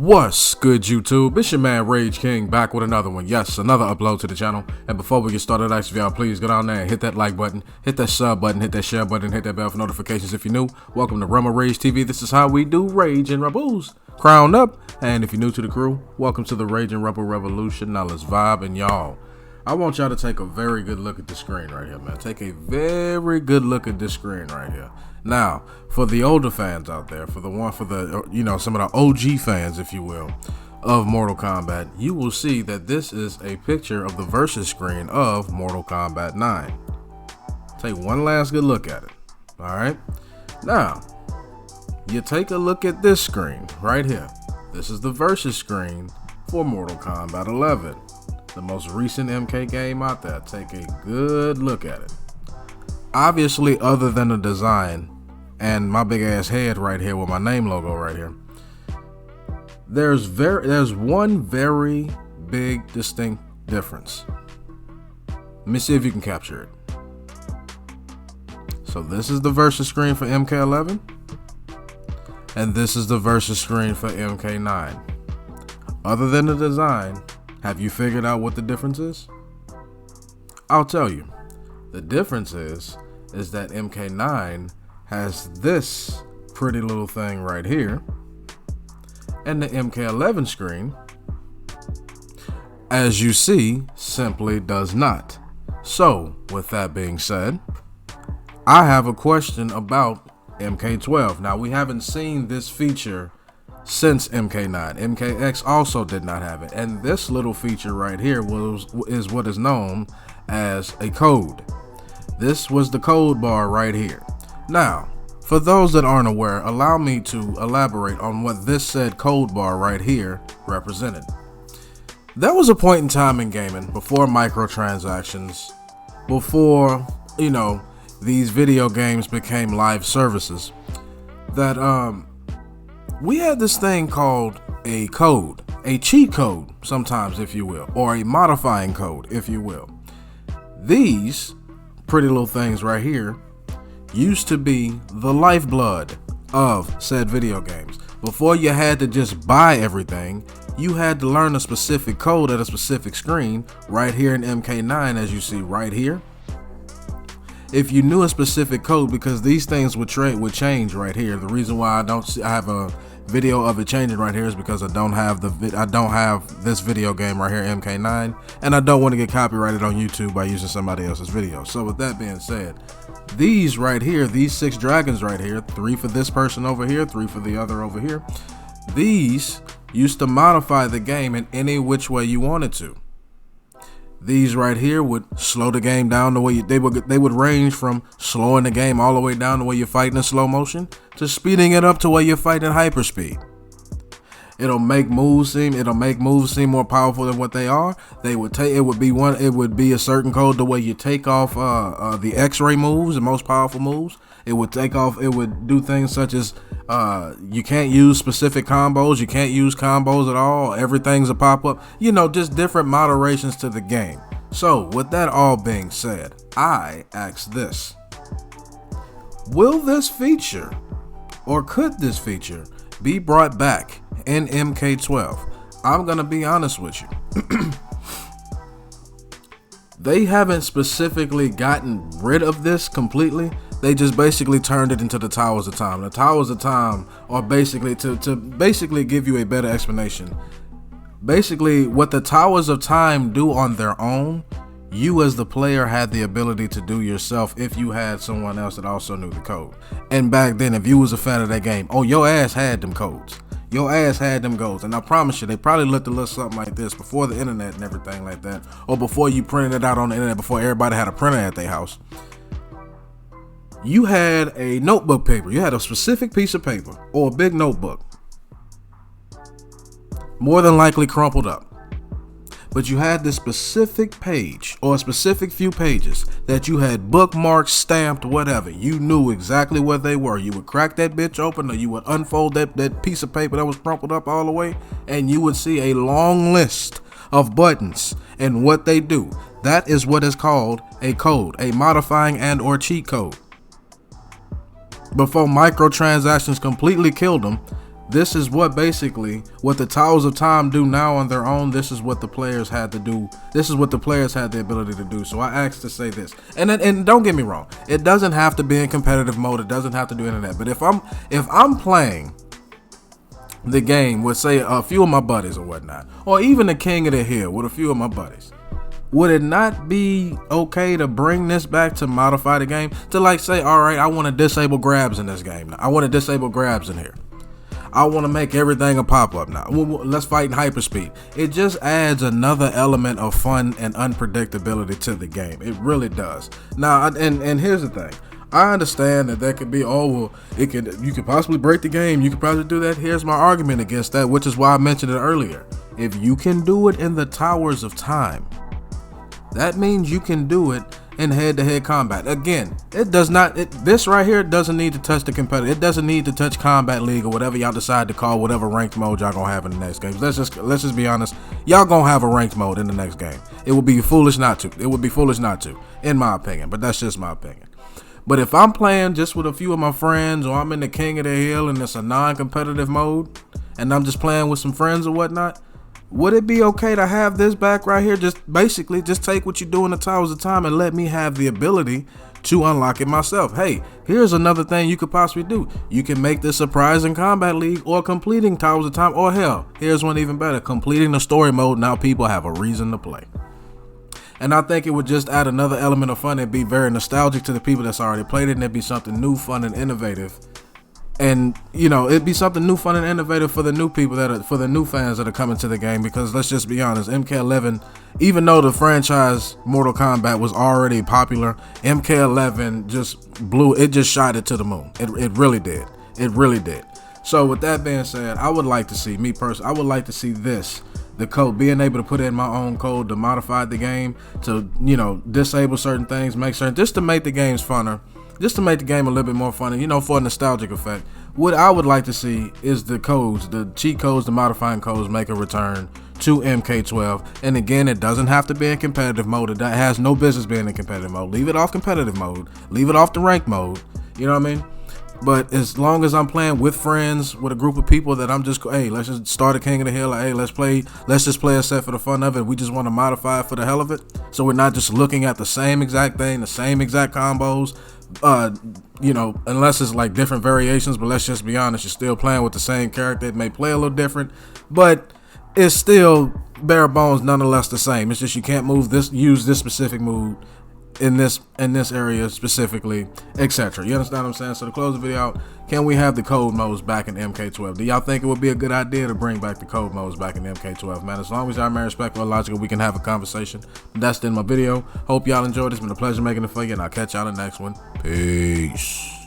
What's good, YouTube? It's your man Rage King back with another one. Yes, another upload to the channel. And before we get started, if y'all please go down there and hit that like button, hit that sub button, hit that share button, hit that bell for notifications if you're new. Welcome to Rumble Rage TV. This is how we do Rage and Rebels. Crown up. And if you're new to the crew, welcome to the Rage and Rebel Revolution. Now let's vibe, and y'all, I want y'all to take a very good look at the screen right here, man. Take a very good look at this screen right here. Now, for the older fans out there, some of the OG fans, if you will, of Mortal Kombat, you will see that this is a picture of the versus screen of Mortal Kombat 9. Take one last good look at it. All right. Now, you take a look at this screen right here. This is the versus screen for Mortal Kombat 11, the most recent MK game out there. Take a good look at it. Obviously, other than the design and my big ass head right here with my name logo right here, there's one very big distinct difference. Let me see if you can capture it. So this is the versus screen for MK11, and this is the versus screen for MK9. Other than the design, have you figured out what the difference is? I'll tell you. The difference is that MK9 has this pretty little thing right here, and the MK11 screen, as you see, simply does not. So, with that being said, I have a question about MK12. Now, we haven't seen this feature since MK9. MKX also did not have it, and this little feature right here is what is known as a code. This was the code bar right here. Now, for those that aren't aware, allow me to elaborate on what this said code bar right here represented. There was a point in time in gaming, before microtransactions, before, these video games became live services, that we had this thing called a code, a cheat code sometimes, if you will, or a modifying code, if you will. These pretty little things right here used to be the lifeblood of said video games. Before you had to just buy everything, you had to learn a specific code at a specific screen right here in MK9, as you see right here. If you knew a specific code, because these things would change right here. The reason why I have a video of it changing right here is because I don't have this video game right here, MK9, and I don't want to get copyrighted on YouTube by using somebody else's video. So with that being said, these right here, these 6 dragons right here, 3 for this person over here, 3 for the other over here, these used to modify the game in any which way you wanted to. These right here would slow the game down the way they would range from slowing the game all the way down the way you're fighting in slow motion to speeding it up to where you're fighting hyperspeed. It'll make moves seem more powerful than what they are. It would be a certain code the way you take off the X-ray moves, the most powerful moves. It would do things such as you can't use specific combos, you can't use combos at all, everything's a pop-up, just different moderations to the game. So with that all being said, I ask this: will this feature, or could this feature, be brought back in MK12? I'm gonna be honest with you. They haven't specifically gotten rid of this completely. They just basically turned it into the Towers of Time. The Towers of Time are basically to basically give you a better explanation. Basically, what the Towers of Time do on their own, you as the player had the ability to do yourself if you had someone else that also knew the code. And back then, if you was a fan of that game, your ass had them codes. Your ass had them codes. And I promise you, they probably looked a little something like this before the internet and everything like that. Or before you printed it out on the internet, before everybody had a printer at their house. You had a notebook paper. You had a specific piece of paper or a big notebook. More than likely crumpled up. But you had this specific page or a specific few pages that you had bookmarked, stamped, whatever. You knew exactly where they were. You would crack that bitch open, or you would unfold that piece of paper that was crumpled up all the way, and you would see a long list of buttons and what they do. That is what is called a code, a modifying and or cheat code. Before microtransactions completely killed them, This is what basically what the Towers of Time do now on their own. This is what the players had to do. This is what the players had the ability to do. So I asked to say this, and don't get me wrong, it doesn't have to be in competitive mode. It doesn't have to do any of that. But if I'm playing the game with, say, a few of my buddies or whatnot, or even the King of the Hill with a few of my buddies, would it not be okay to bring this back to modify the game? To like say, all right, I want to disable grabs in this game now. I want to disable grabs in here. I want to make everything a pop-up now. Let's fight in hyperspeed. It just adds another element of fun and unpredictability to the game. It really does. Now, and here's the thing. I understand that could be, you could possibly break the game. You could probably do that. Here's my argument against that, which is why I mentioned it earlier. If you can do it in the Towers of Time, that means you can do it in head-to-head combat. Again, this right here doesn't need to touch the competitive. It doesn't need to touch Combat League or whatever y'all decide to call whatever ranked mode y'all gonna have in the next game. Let's just be honest. Y'all gonna have a ranked mode in the next game. It would be foolish not to. It would be foolish not to, in my opinion. But that's just my opinion. But if I'm playing just with a few of my friends, or I'm in the King of the Hill and it's a non-competitive mode, and I'm just playing with some friends or whatnot, would it be okay to have this back right here? Just basically just take what you do in the Towers of Time and let me have the ability to unlock it myself. Hey, here's another thing you could possibly do. You can make this surprising Combat League, or completing Towers of Time, or hell, here's one even better, completing the story mode. Now people have a reason to play. And I think it would just add another element of fun. It'd be very nostalgic to the people that's already played it, and it'd be something new, fun, and innovative. And it'd be something new, fun, and innovative for the new people for the new fans that are coming to the game. Because let's just be honest, MK11, even though the franchise Mortal Kombat was already popular, MK11 just shot it to the moon. It really did. It really did. So with that being said, I would like to see, me personally, I would like to see the code, being able to put in my own code to modify the game, to disable certain things, just to make the games funner. Just to make the game a little bit more funny, for a nostalgic effect. What I would like to see is the codes, the cheat codes, the modifying codes make a return to MK12. And again, it doesn't have to be in competitive mode. It has no business being in competitive mode. Leave it off competitive mode. Leave it off the rank mode. You know what I mean? But as long as I'm playing with friends, with a group of people that I'm just, hey, let's just start a King of the Hill. Hey, let's just play a set for the fun of it. We just want to modify it for the hell of it. So we're not just looking at the same exact thing, the same exact combos. Unless it's like different variations, but let's just be honest, you're still playing with the same character. It may play a little different, but it's still bare bones nonetheless the same. It's just you can't use this specific move in this area specifically, etc. You understand what I'm saying? So to close the video out, can we have the code modes back in MK12? Do y'all think it would be a good idea to bring back the code modes back in MK12, man? As long as y'all remain respectful and logical, we can have a conversation. That's the end of my video. Hope y'all enjoyed. It's been a pleasure making it for you, and I'll catch y'all in the next one. Peace.